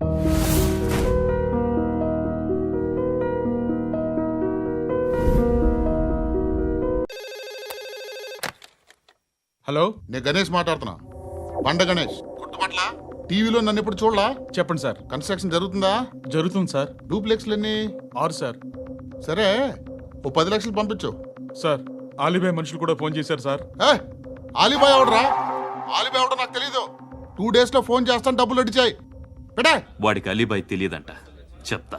Hello, నేను గణేష్ మాట్లాడుతున్నా. బండ గణేష్ గుర్తుపట్ల. టీవీలో నన్ను ఎప్పుడు చూడలా? చెప్పండి సార్. కన్స్ట్రక్షన్ జరుగుతుందా? జరుగుతుంది సార్. డూప్లెక్స్లు ఎన్ని? 6 సార్. సరే, ఓ 10 లక్షలు పంపించు. సార్, ఆలిబాయ్ మనుషులు కూడా ఫోన్ చేశారు సార్. ఆలిబాయ్ ఎవడరా? ఆలిబాయ్ ఎవడో నాకు తెలీదు. 2 days లో ఫోన్ చేస్తాను, డబ్బులు అడిచాయి పెడే. వాడికి అలీబాయ్ తెలియదంట, చెప్తా.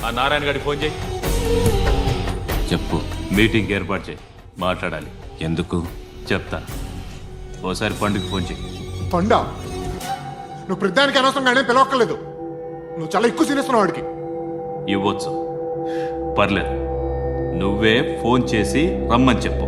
ఆ నారాయణ గారికి ఫోన్ చేయి. చెప్పు. మీటింగ్ ఏర్పాటు చేయి, మాట్లాడాలి. ఎందుకు? చెప్తా. ఓసారి పండుగ ఫోన్ చేయి. పండా, నువ్వు ప్రతిదానికి అనవసరంగానే పిలవక్కర్లేదు. నువ్వు చాలా ఎక్కువ సీనిస్తున్నావు వాడికి. ఇవ్వచ్చు, పర్లేదు. నువ్వే ఫోన్ చేసి రమ్మని చెప్పు.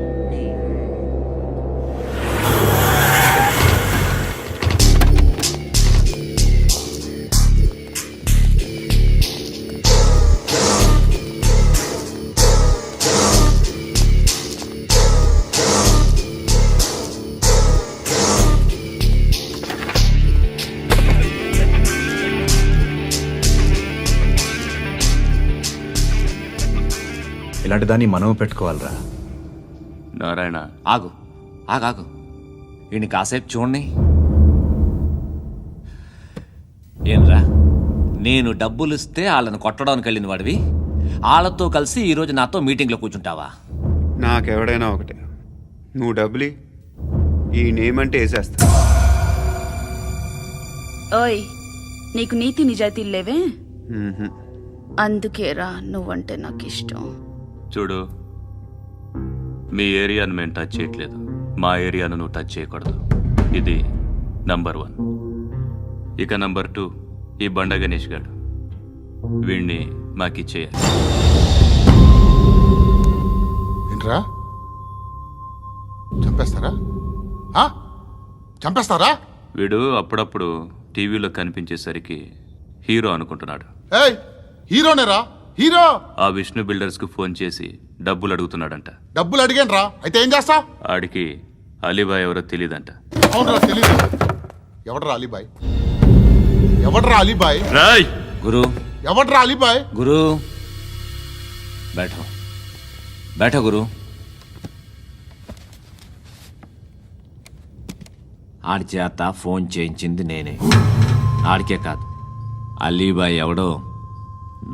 ఇలాంటి దాన్ని మనం పెట్టుకోవాలరా. నారాయణ, ఆగు ఆగాగు. ఈయన కాసేపు చూడండి. ఏంరా, నేను డబ్బులు ఇస్తే వాళ్ళని కొట్టడానికి వెళ్ళిన వాడివి, వాళ్ళతో కలిసి ఈరోజు నాతో మీటింగ్లో కూర్చుంటావా? నాకెవడైనా ఒకటే. నువ్వు డబ్బులి, ఈ నేమ్ అంటే వేసేస్తా. ఓయ్, నీకు నీతి నిజాయితీలు లేవే? అందుకేరా నువ్వంటే నాకు ఇష్టం. చూడు, మీ ఏరియాను మేము టచ్ చేయట్లేదు, మా ఏరియాను నువ్వు టచ్ చేయకూడదు. ఇది నంబర్ 1. ఇక నంబర్ 2, ఈ బండ గణేష్ గారు. వీణ్ణి మాకిచ్చేయాలి. ఏంట్రా, చంపేస్తారా? చంపేస్తారా? వీడు అప్పుడప్పుడు టీవీలో కనిపించేసరికి హీరో అనుకుంటున్నాడు. ఏయ్, హీరోనేరా, హీరో. ఆ విష్ణు బిల్డర్స్ కు ఫోన్ చేసి డబ్బులు అడుగుతున్నాడంట. డబ్బులు అడిగాను రా, అయితే ఏం చేస్తా? ఆడికి అలీబాయ్ ఎవరో తెలియదంట. అవునరా, తెలీదు. ఎవడరా అలీబాయ్? ఎవడరా అలీబాయ్? రాయ్ గురు, ఎవడరా అలీబాయ్? గురు బైఠో బైఠో గురు. ఆడి చేత ఫోన్ చేయించింది నేనే. ఆడికే కాదు, అలీబాయ్ ఎవడో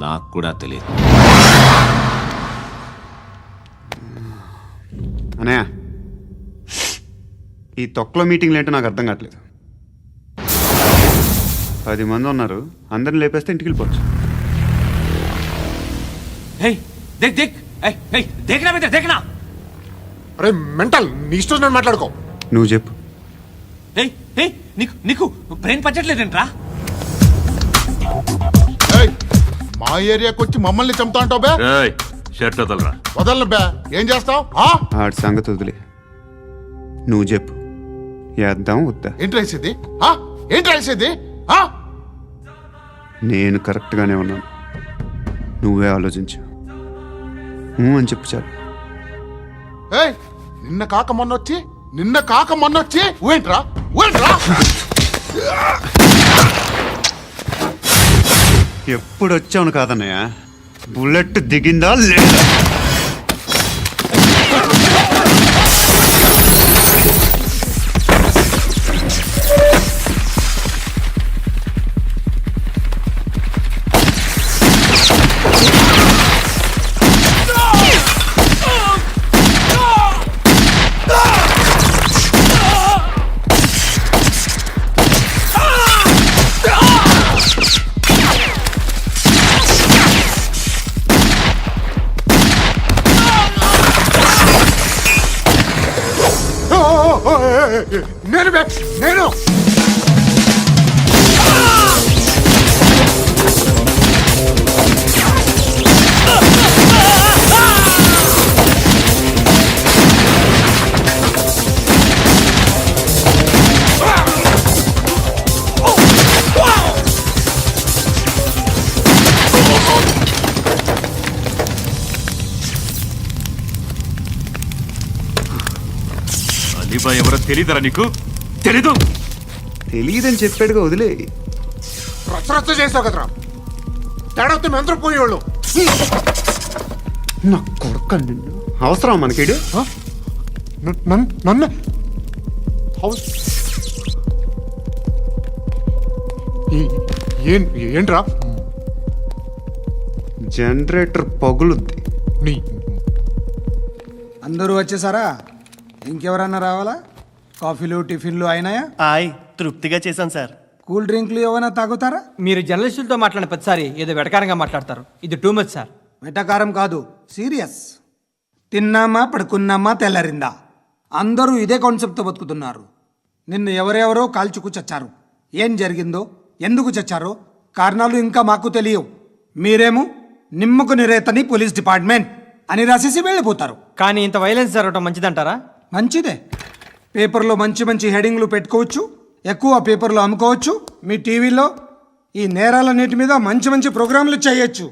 నాకు కూడా తెలియదు. అనయ్య, ఈ తొక్కలో మీటింగ్లు ఏంటో నాకు అర్థం కావట్లేదు. 10 మంది ఉన్నారు, అందరిని లేపేస్తే ఇంటికి వెళ్ళిపోవచ్చు. అరే మెంటల్, నీ ఇష్టం నేను మాట్లాడుకో. నువ్వు చెప్పు. నీకు బ్రెయిన్ పచ్చట్లేదంట్రా? మా ఏరియాకి వచ్చి మమ్మల్ని చంపుతా అంటావు బే? షర్ట్ వదలరా. వదలను బే. ఏం చేస్తావు? ఆడి సంగతి వదిలే, నువ్వు చెప్పు. వేద్దాం వద్దా? ఏంటి రాసేది? ఏంటి రాసేది? నేను కరెక్ట్గానే ఉన్నాను, నువ్వే ఆలోచించు. అని చెప్పు చాలు. ఏయ్, నిన్న కాక మొన్నొచ్చి ఊయంట్రా. ఎప్పుడు వచ్చావును కాదన్నయ్య, బుల్లెట్ దిగిందా లేదా? నేను అలీబాయ్ ఎవరో తెలీదరా నీకు? తెలీదు. తెలియదని చెప్పాడుగా, వదిలే. రచ్చ చేసావు కదరా, తేడా వస్తే మెంతరం పోయేవాళ్ళు. నా కొడుకు నిన్ను అవసరం మనకిడు. నన్ను హౌస్ ఏంట్రా? జనరేటర్ పగులుద్ది. నీ అందరూ వచ్చేసారా? ఇంకెవరన్నా రావాలా? కాఫీలు టిఫిన్లు అయినాయా? తృప్తిగా చేశాను సార్. కూల్ డ్రింక్లు ఏమైనా తాగుతారా? మీరు జర్నలిస్టులతో మాట్లాడిన ప్రతిసారి ఏదో వెటకారంగా మాట్లాడతారు. ఇది టూ మచ్ సార్. వెటకారం కాదు, సీరియస్. తిన్నామా పడుకున్నామా తెల్లరిందా, అందరూ ఇదే కాన్సెప్ట్తో బతుకుతున్నారు. నిన్ను ఎవరెవరో కాల్చుకు చచ్చారు. ఏం జరిగిందో, ఎందుకు చచ్చారో కారణాలు ఇంకా మాకు తెలియవు. మీరేమో నిమ్మకు నిరేతని పోలీస్ డిపార్ట్మెంట్ అని రాసేసి వెళ్ళిపోతారు. కానీ ఇంత వైలెన్స్ జరగడం మంచిదంటారా? మంచిదే. పేపర్లో మంచి మంచి హెడింగ్లు పెట్టుకోవచ్చు, ఎక్కువ పేపర్లు అమ్ముకోవచ్చు. మీ టీవీలో ఈ నేరాలన్నిటి మీద మంచి మంచి ప్రోగ్రాంలు చేయొచ్చు.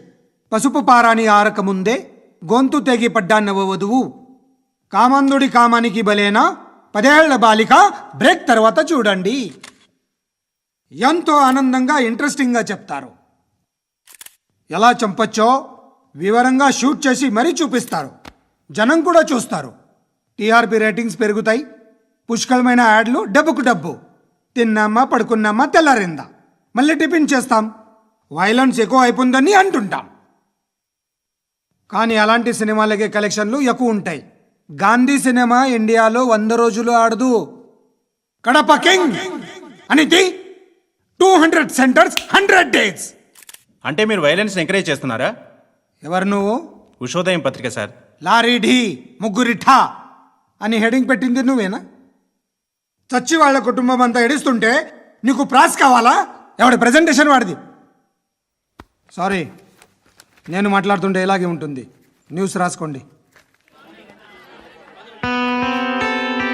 పసుపు పారాని ఆరక ముందే గొంతు తెగి పడ్డాన్నవ వధువు, కామందుడి కామానికి బలేనా 10 ఏళ్ల బాలిక, బ్రేక్ తర్వాత చూడండి. ఎంతో ఆనందంగా ఇంట్రెస్టింగ్గా చెప్తారు. ఎలా చంపచ్చో వివరంగా షూట్ చేసి మరీ చూపిస్తారు. జనం కూడా చూస్తారు. టీఆర్పీ రేటింగ్స్ పెరుగుతాయి. పుష్కలమైన యాడ్లు, డబ్బుకు డబ్బు. తిన్నామా పడుకున్నామా తెల్లారిందా, మళ్ళీ టిఫిన్ చేస్తాం. వైలెన్స్ ఎక్కువ అయిపోయిందని అంటుంటాం. కానీ అలాంటి సినిమాలకే కలెక్షన్లు ఎక్కువ ఉంటాయి. గాంధీ సినిమా ఇండియాలో 100 రోజులు ఆడదు. కడప కింగ్ అనితి 200 సెంటర్స్ 100 డేస్. అంటే మీరు వైలెన్స్ ఎంకరేజ్ చేస్తున్నారా? ఎవరు నువ్వు? ఉషోదయం పత్రిక సార్. లారీ ఢీ ముగ్గురిఠా అని హెడింగ్ పెట్టింది నువ్వేనా? చచ్చి వాళ్ళ కుటుంబం అంతా ఎడుస్తుంటే నీకు ప్రాస్ కావాలా? ఎవడి ప్రజెంటేషన్ వాడిది. సారీ, నేను మాట్లాడుతుంటే ఇలాగే ఉంటుంది. న్యూస్ రాసుకోండి.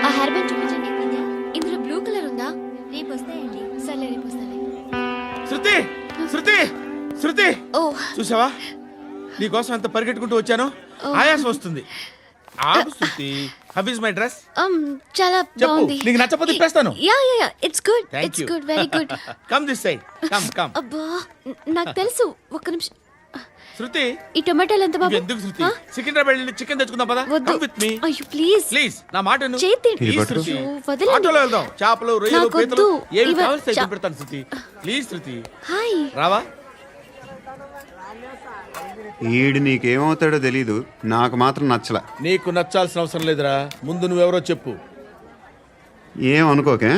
ఆ హెయిర్ బ్యాండ్ చూపించండి. ఇందులో బ్లూ కలర్ ఉందా? రేపు వస్తాయండి. సర్లే, రేపు వస్తాలే. శృతి శృతి శృతి, ఓ చూసావా నీకోసం ఎంత పరిగెట్టుకుంటూ వచ్చాను. ఆయాసం వస్తుంది. ఆగు Shruti. How is my dress? చాలా చెప్పు. బాగుంది. నీకు నచ్చకపోతే తిప్పేస్తాను. Yeah yeah yeah, it's good. Thank it's you. Good, very good. Come this side. Come come. అబ్బా, నాకు తెలుసు. ఒక్క నిమిషం. శృతి, ఈ టొమాటోలు ఎంత బాబు? ఎందుకు శృతి? ఆ? సికింద్రాబాద్ వెళ్ళి చికెన్ తెచ్చుకుందాం పదా. వద్దు. కమ్ విత్ మీ అయ్యో ప్లీజ్ ప్లీజ్. నా మాట విను. చేతి Please, పట్టు. శృతి. అయ్యో, వదలండి. ఆటోలో వెళ్దాం. చేపలు, రొయ్యలు, నాకు పీతలు వద్దు. ఏమి ఇవ- కావాలి చా- పెడతాను శృతి. Please Shruti, hi. రావా? ఈడు నీకేమవుతాడో తెలీదు, నాకు మాత్రం నచ్చలా. నీకు నచ్చాల్సిన అవసరం లేదురా. ముందు నువ్వెవరో చెప్పు. ఏం అనుకోకే.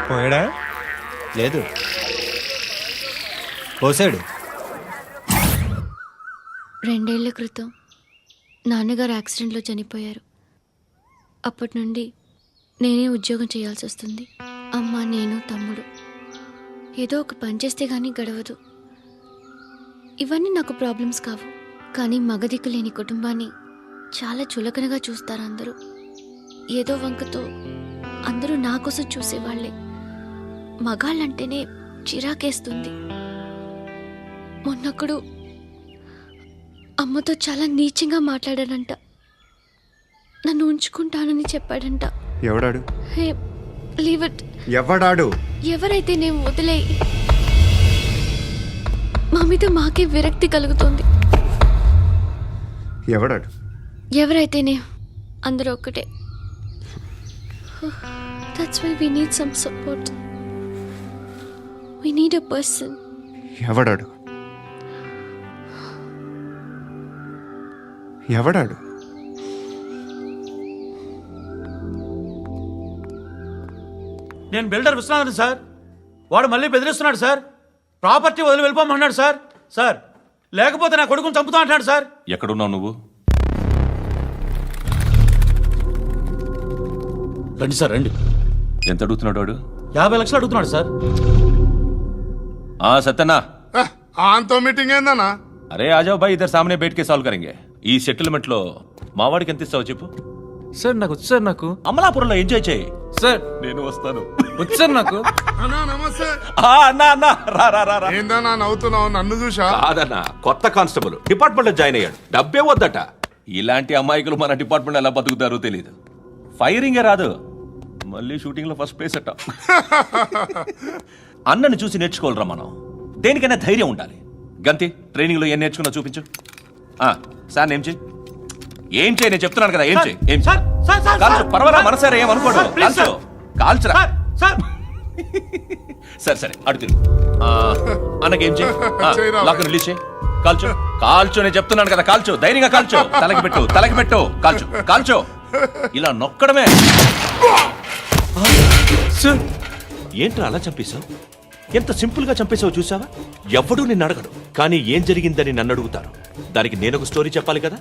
పోయాడా? లేదు, పోసాడు. 2 ఏళ్ల క్రితం నాన్నగారు యాక్సిడెంట్లో చనిపోయారు. అప్పటి నుండి నేనే ఉద్యోగం చేయాల్సి వస్తుంది. అమ్మ, నేను, తమ్ముడు ఏదో ఒక పని చేస్తే కానీ గడవదు. ఇవన్నీ నాకు ప్రాబ్లమ్స్ కావు. కానీ మగదిక్కు లేని కుటుంబాన్ని చాలా చులకనగా చూస్తారు అందరూ. ఏదో వంకతో అందరూ నా కోసం చూసేవాళ్లే. మగాళ్ళంటేనే చిరాకేస్తుంది. మొన్నొక్కడు అమ్మతో చాలా నీచంగా మాట్లాడాడంట. నన్ను ఉంచుకుంటానని చెప్పాడంట. ఎవడాడు? హే, లీవ్ ఇట్. ఎవడాడు? ఎవరైతే నేను వదిలే. మా మీద మాకే విరక్తి కలుగుతుంది. ఎవడాడు? ఎవరైతేనే అందరూ ఒక్కటే. That's why we need some support. We need a person. ఎవడాడు? ఎవడాడు? నేను బిల్డర్ విశ్వనాథన్ సార్. వాడు మళ్ళీ బెదిరిస్తున్నాడు సార్. ప్రాపర్టీ వదిలి వెళ్ళిపోమన్నాడు సార్. సార్, లేకపోతే నా కొడుకుని చంపుతా అంటాడు సార్. ఎక్కడున్నావు నువ్వు? రండి సార్, రండి. ఎంత అడుగుతున్నాడు వాడు? 50 లక్షలు అడుగుతున్నాడు సార్. సత్యనా, ఆంతో మీటింగ్ ఏందన్నా? అరే ఆజావ్ భాయ్, ఇద్దరు సామనే బయటకే సాల్వ్ కరెంగే. ఈ సెటిల్మెంట్ లో మావాడికి ఎంత ఇస్తావు చెప్పు. సార్ నాకు వచ్చు సార్. నాకు అమలాపురంలో ఎంజాయ్ చేయి సార్. నేను వస్తాను. వచ్చారు నాకు. అన్నా నమస్తే. అన్నా అన్నా రా రా రా రా. ఏందన్నా నవ్వుతున్నావు? నన్ను చూసా? కాదన్నా, కొత్త కానిస్టేబుల్ డిపార్ట్మెంట్ లో జాయిన్ అయ్యాడు. డబ్బే వద్దట. ఇలాంటి అమాయకులు మన డిపార్ట్మెంట్ ఎలా బతుకుతారో తెలియదు. ఫైరింగే రాదు, మళ్ళీ షూటింగ్ లో ఫస్ట్ ప్లేస్ అట్ట. అన్నని చూసి నేర్చుకోవాలరా మనం. దేనికైనా ధైర్యం ఉండాలి. గంతి, ట్రైనింగ్ లో ఏం నేర్చుకున్నా చూపించు. సార్ ఏం చేయి, ఏం చేయి, నేను చెప్తున్నాను కదా, ఏం చేయి, ఏం సార్, సార్, సార్, కాల్చు, సార్. పర్వాలా, మనసారా ఏమనుకోడు, సార్, ప్లీజ్, కాల్చు, కాల్చురా. Sir, sir. సరే సరే అడు తిరుగు. అన్నకేం చేయి, చేయరా. లాక్ రిలీజ్ చేయి, కాల్చు, కాల్చు, నేను చెప్తున్నాను కదా, కాల్చు, ధైర్యంగా కాల్చు, తలకి పెట్టు, తలకి పెట్టు, కాల్చు, కాల్చు, ఇలా నొక్కడమే. సార్, ఏంట్రా అలా చంపేశావు? ఎంత సింపుల్ గా చంపేశావు చూసావా? ఎవ్వడూ నిన్ను అడగడు, కానీ ఏం జరిగిందని నన్ను అడుగుతారు. దానికి నేను ఒక స్టోరీ చెప్పాలి కదా.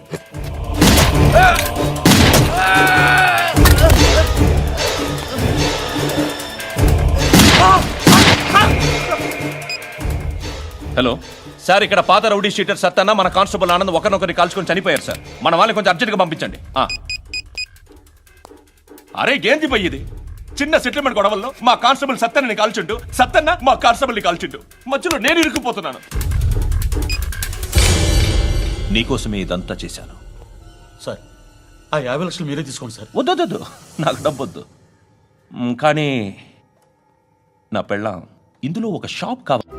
హలో సార్, ఇక్కడ పాత రౌడీ షీటర్ సత్తన్న మన కానిస్టేబుల్ ఆనంద్ ఒకరినొకరిని కాల్చుకొని చనిపోయారు సార్. మన వాళ్ళని కొంచెం అర్జెంట్గా పంపించండి. అరే ఏంది పోయి ఇది? చిన్న సెటిల్మెంట్ గొడవల్లో మా కానిస్టేబుల్ సత్తన్నని కాల్చుంటూ, సత్తన్న మా కానిస్టేబుల్ని కాల్చుంటూ, మధ్యలో నేను ఇరుక్కుపోతున్నాను. నీకోసమే ఇదంతా చేశాను. సార్, ఆ 50 లక్షలు మీరే తీసుకోండి సార్. వద్దొద్దు, నాకు డబ్బొద్దు. కానీ నా పెళ్ళాం ఇందులో ఒక షాప్ కావాలి.